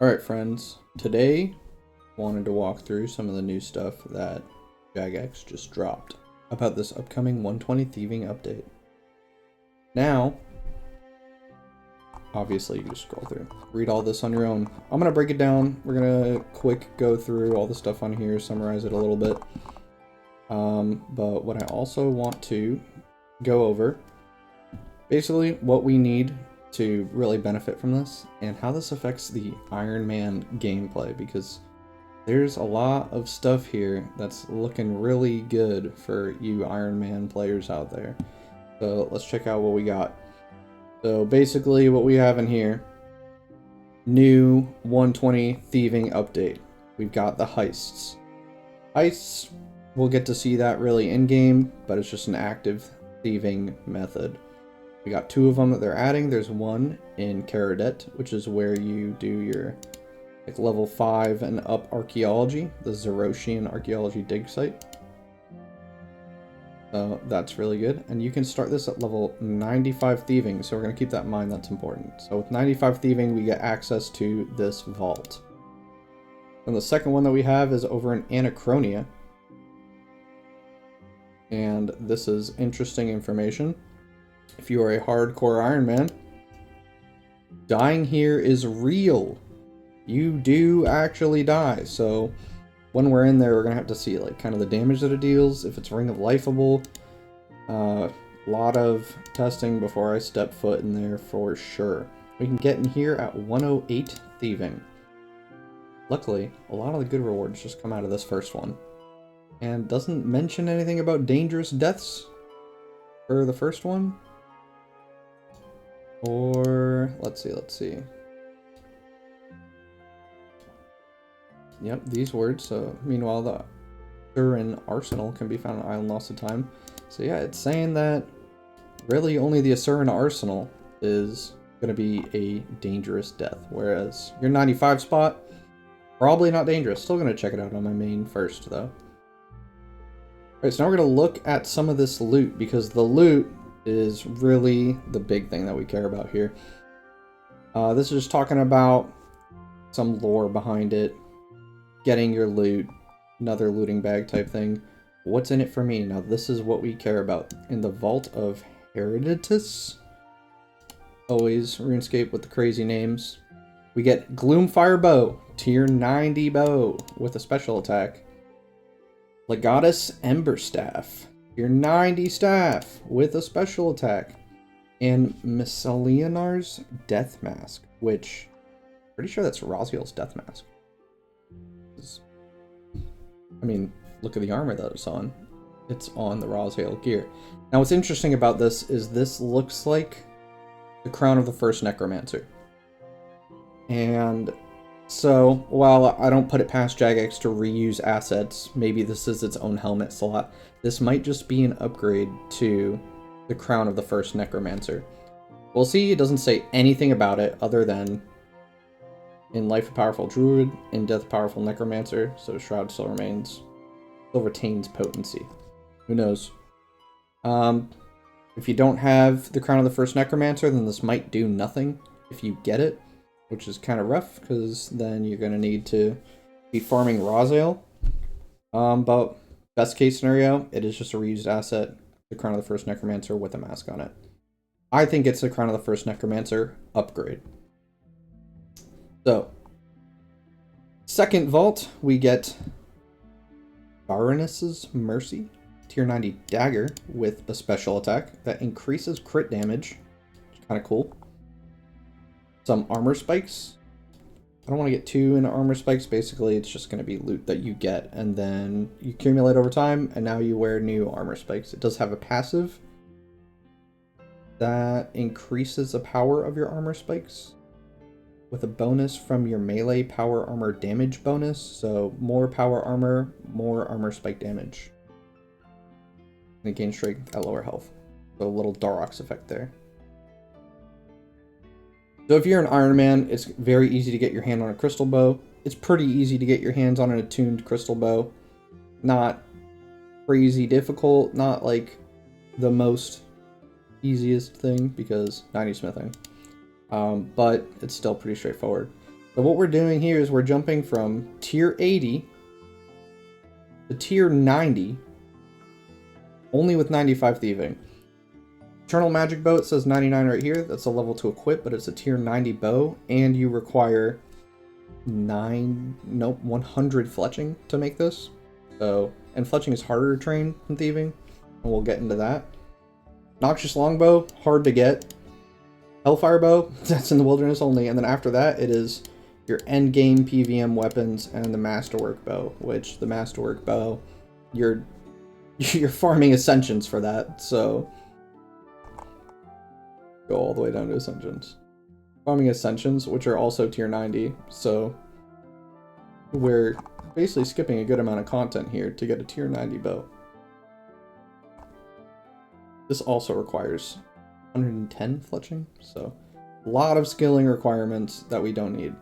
Alright friends, today wanted to walk through some of the new stuff that Jagex just dropped about this upcoming 120 Thieving update. Now, obviously you just scroll through, read all this on your own. I'm going to break it down, we're going to quick go through all the stuff on here, summarize it a little bit. But what I also want to go over, basically what we need to really benefit from this and how this affects the Iron Man gameplay, because there's a lot of stuff here that's looking really good for you Iron Man players out there. So let's check out what we got. So basically what we have in here, new 120 Thieving update. We've got the heists. Heists, we'll get to see that really in-game, but it's just an active thieving method. We got two of them that they're adding. There's one in Caradet, which is where you do your like level 5 and up archaeology, the Zeroshian archaeology dig site. So that's really good. And you can start this at level 95 thieving, so we're going to keep that in mind, that's important. So with 95 thieving, we get access to this vault. And the second one that we have is over in Anachronia. And this is interesting information. If you are a hardcore Iron Man, dying here is real. You do actually die. So when we're in there, we're going to have to see like kind of the damage that it deals, if it's Ring of Lifeable. A lot of testing before I step foot in there for sure. We can get in here at 108 thieving. Luckily, a lot of the good rewards just come out of this first one. And doesn't mention anything about dangerous deaths for the first one. Or, let's see. Yep, these words. So, meanwhile, the Thurin Arsenal can be found on Island Lost of Time. So yeah, it's saying that really only the Asuran Arsenal is going to be a dangerous death. Whereas your 95 spot, probably not dangerous. Still going to check it out on my main first, though. Alright, so now we're going to look at some of this loot, because the loot is really the big thing that we care about here. This is just talking about some lore behind it, getting your loot, another looting bag type thing. What's in it for me? Now this is what we care about. In the Vault of Hereditas, always RuneScape with the crazy names, we get Gloomfire Bow, tier 90 bow with a special attack. Legatus Ember Staff, your 90 staff with a special attack, and Miscellanear's Death Mask, which pretty sure that's Raziel's Death Mask. I mean, look at the armor that it's on. It's on the Raziel gear. Now, what's interesting about this is this looks like the crown of the first Necromancer. And so, while I don't put it past Jagex to reuse assets, maybe this is its own helmet slot, this might just be an upgrade to the crown of the first Necromancer. We'll see, it doesn't say anything about it other than in life a powerful druid, in death a powerful necromancer, so shroud still remains. Still retains potency. Who knows? If you don't have the crown of the first necromancer, then this might do nothing if you get it, which is kind of rough, because then you're going to need to be farming Raziel. But best case scenario, it is just a reused asset, the Crown of the First Necromancer with a mask on it. I think it's the Crown of the First Necromancer upgrade. So, second vault, we get Baroness's Mercy, tier 90 dagger with a special attack that increases crit damage, which is kind of cool. Some armor spikes. I don't want to get too into armor spikes. Basically, it's just going to be loot that you get, and then you accumulate over time, and now you wear new armor spikes. It does have a passive that increases the power of your armor spikes with a bonus from your melee power armor damage bonus. So more power armor, more armor spike damage. And it gains strength at lower health. So a little Darox effect there. So if you're an Iron Man, it's very easy to get your hand on a crystal bow. It's pretty easy to get your hands on an attuned crystal bow. Not crazy difficult, not like the most easiest thing, because 90 smithing. But it's still pretty straightforward. So what we're doing here is we're jumping from tier 80 to tier 90, only with 95 thieving. Eternal Magic Bow, it says 99 right here. That's a level to equip, but it's a tier 90 bow, and you require 100 fletching to make this. So, and fletching is harder to train than thieving, and we'll get into that. Noxious Longbow, hard to get. Hellfire Bow, that's in the wilderness only, and then after that it is your end game PVM weapons and the Masterwork Bow, which the Masterwork Bow, you're farming Ascensions for that, so go all the way down to Ascensions. Farming Ascensions, which are also tier 90, so we're basically skipping a good amount of content here to get a tier 90 bow. This also requires 110 fletching, so a lot of skilling requirements that we don't need.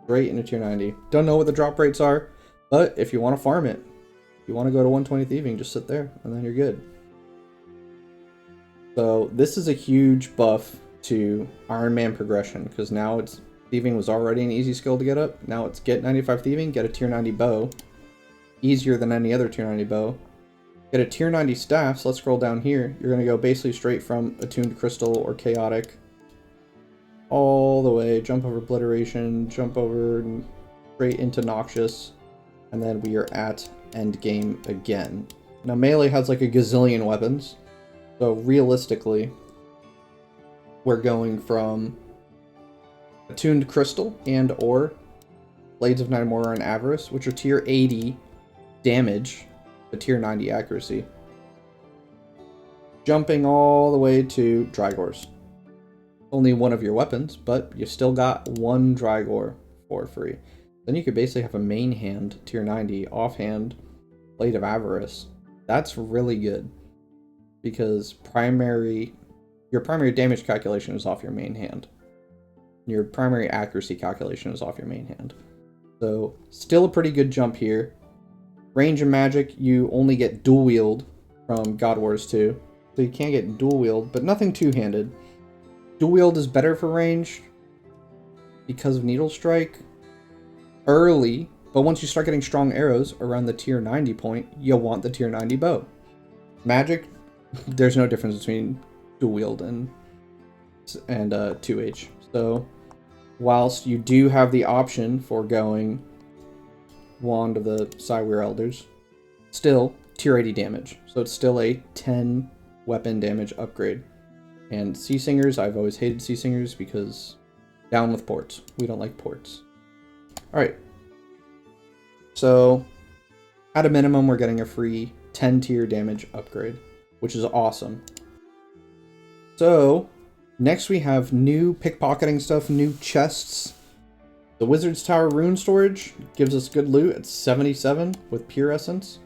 Straight into tier 90. Don't know what the drop rates are, but if you want to farm it, if you want to go to 120 thieving, just sit there and then you're good. So this is a huge buff to Iron Man progression, because now it's thieving was already an easy skill to get up. Now it's get 95 thieving, get a tier 90 bow, easier than any other tier 90 bow. Get a tier 90 staff, so let's scroll down here. You're going to go basically straight from Attuned Crystal or Chaotic all the way, jump over Obliteration, jump over and straight into Noxious, and then we are at end game again. Now melee has like a gazillion weapons, so realistically we're going from Attuned Crystal and or Blades of Nymora and Avarice, which are tier 80 damage, but tier 90 accuracy. Jumping all the way to Drygors. Only one of your weapons, but you still got one Drygor for free. Then you could basically have a main hand, tier 90, offhand, Blade of Avarice. That's really good, because your primary damage calculation is off your main hand. Your primary accuracy calculation is off your main hand. So, still a pretty good jump here. Range and magic, you only get dual wield from God Wars 2. So you can't get dual wield, but nothing two-handed. Dual wield is better for range because of Needle Strike early, but once you start getting strong arrows around the tier 90 point, you'll want the tier 90 bow. Magic, there's no difference between dual wield and 2H. So whilst you do have the option for going Wand of the Cyweir Elders, still tier 80 damage. So it's still a 10 weapon damage upgrade. And Sea Singers, I've always hated Sea Singers because down with ports. We don't like ports. Alright. So at a minimum, we're getting a free 10 tier damage upgrade, which is awesome. So next we have new pickpocketing stuff, new chests. The Wizard's Tower rune storage gives us good loot at 77 with pure essence.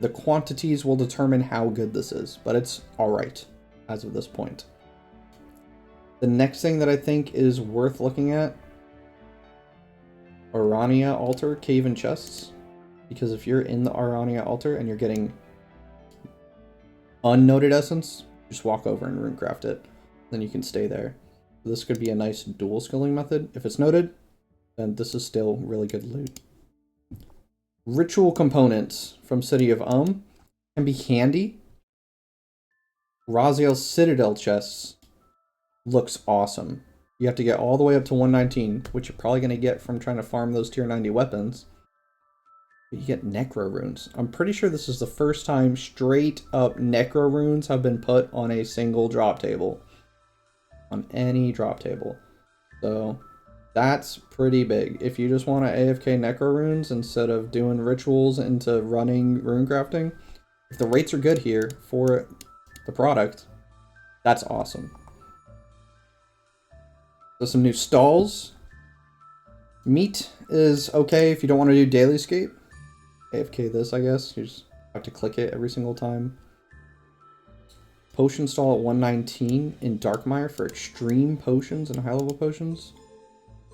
The quantities will determine how good this is, but it's alright as of this point. The next thing that I think is worth looking at, Arania Altar cave and chests, because if you're in the Arania Altar and you're getting unnoted essence, just walk over and runecraft it, then you can stay there. This could be a nice dual skilling method. If it's noted, then this is still really good loot. Ritual components from City of can be handy. Raziel's Citadel chests looks awesome. You have to get all the way up to 119, which you're probably going to get from trying to farm those tier 90 weapons. But you get Necro runes. I'm pretty sure this is the first time straight up Necro runes have been put on a single drop table. On any drop table. So that's pretty big. If you just want to AFK Necro runes instead of doing rituals into running rune crafting, if the rates are good here for the product, that's awesome. So some new stalls. Meat is okay if you don't want to do daily escape. AFK this, I guess. You just have to click it every single time. Potion stall at 119 in Darkmire for extreme potions and high level potions.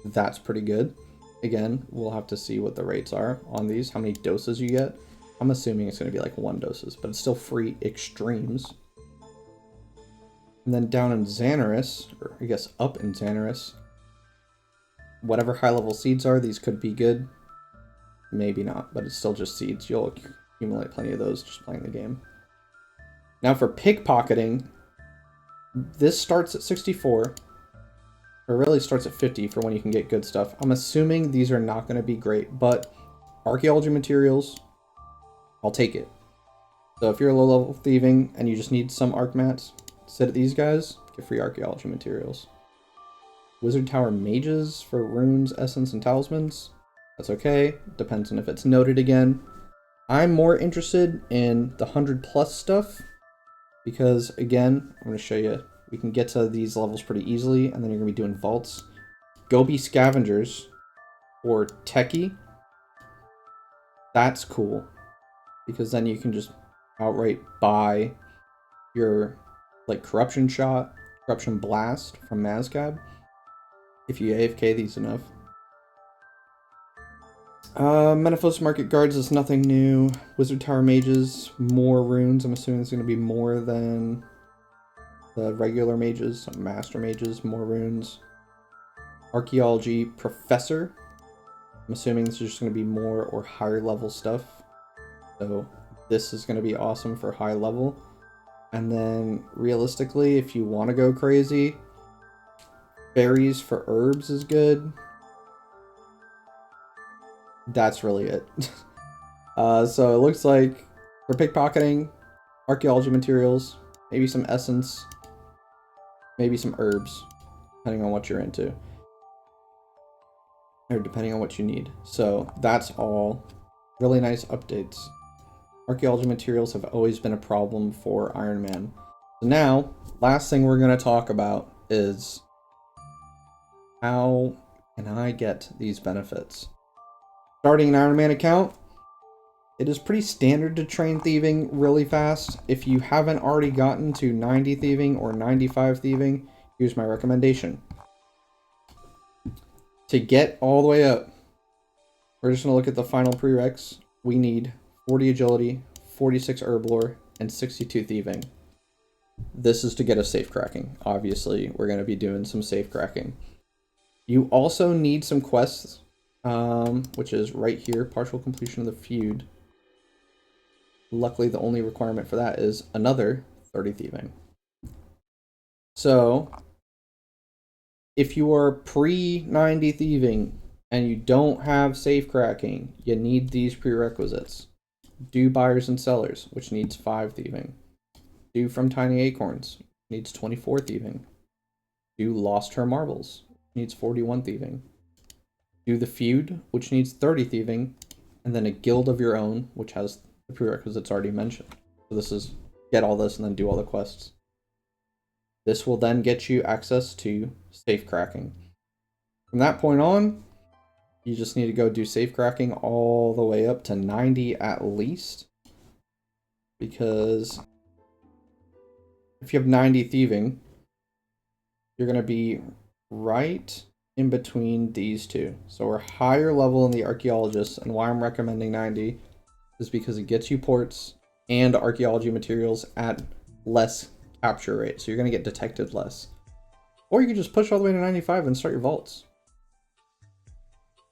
That's pretty good. Again, we'll have to see what the rates are on these, how many doses you get. I'm assuming it's going to be like 1 doses, but it's still free extremes. And then down in Xanaris, or I guess up in Xanaris, whatever high level seeds are, these could be good. Maybe not, but it's still just seeds. You'll accumulate plenty of those just playing the game. Now for pickpocketing, this starts at 64. Or really starts at 50 for when you can get good stuff. I'm assuming these are not going to be great, but archaeology materials, I'll take it. So if you're low level thieving and you just need some arc mats, sit at these guys, get free archaeology materials. Wizard Tower mages for runes, essence, and talismans. That's okay. Depends on if it's noted again. I'm more interested in the 100+ stuff because, again, I'm going to show you, we can get to these levels pretty easily, and then you're going to be doing vaults. Go be scavengers or techie. That's cool because then you can just outright buy your like corruption shot, corruption blast from Mazcab if you AFK these enough. Menaphos Market Guards is nothing new. Wizard Tower Mages, more runes. I'm assuming it's going to be more than the regular mages. Master Mages, more runes. Archaeology Professor. I'm assuming this is just going to be more or higher level stuff. So this is going to be awesome for high level. And then realistically, if you want to go crazy, berries for herbs is good. That's really it. So it looks like for pickpocketing, archaeology materials, maybe some essence, maybe some herbs, depending on what you're into. Or depending on what you need. So that's all. Really nice updates. Archaeology materials have always been a problem for Iron Man. So now, last thing we're going to talk about is how can I get these benefits? Starting an Iron Man account, it is pretty standard to train thieving really fast. If you haven't already gotten to 90 thieving or 95 thieving, here's my recommendation. To get all the way up, we're just going to look at the final prereqs. We need 40 agility, 46 herb lore, and 62 thieving. This is to get us safe cracking. Obviously, we're going to be doing some safe cracking. You also need some quests, which is right here, partial completion of the feud. Luckily, the only requirement for that is another 30 thieving. So if you are pre-90 thieving and you don't have safe cracking, you need these prerequisites. Do buyers and sellers, which needs 5 thieving. Do from tiny acorns, needs 24 thieving. Do lost her marbles, needs 41 thieving. Do the feud, which needs 30 thieving, and then a guild of your own, which has the prerequisites already mentioned. So this is get all this and then do all the quests. This will then get you access to safe cracking. From that point on, you just need to go do safe cracking all the way up to 90 at least. Because if you have 90 thieving, you're going to be right in between these two. So we're higher level in the archaeologists, and why I'm recommending 90 is because it gets you ports and archaeology materials at less capture rate. So you're going to get detected less. Or you can just push all the way to 95 and start your vaults.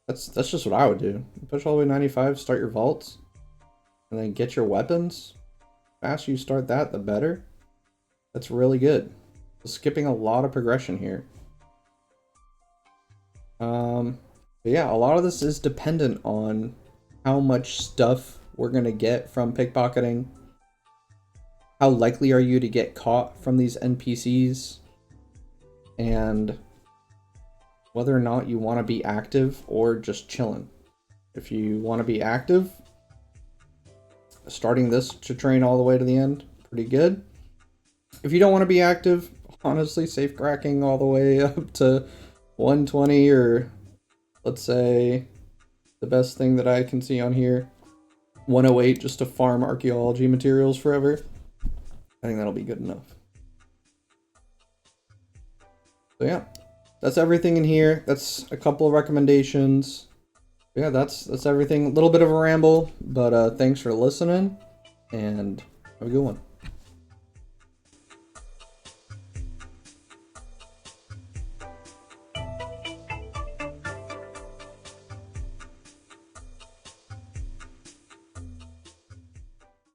That's just what I would do. Push all the way to 95, start your vaults, and then get your weapons. The faster you start that, the better. That's really good. So skipping a lot of progression here. But yeah, a lot of this is dependent on how much stuff we're going to get from pickpocketing. How likely are you to get caught from these NPCs? And whether or not you want to be active or just chilling. If you want to be active, starting this to train all the way to the end, pretty good. If you don't want to be active, honestly, safe cracking all the way up to 120, or let's say the best thing that I can see on here, 108, just to farm archaeology materials forever. I think that'll be good enough. So yeah, that's everything in here. That's a couple of recommendations. Yeah, that's everything. A little bit of a ramble, but thanks for listening, and have a good one.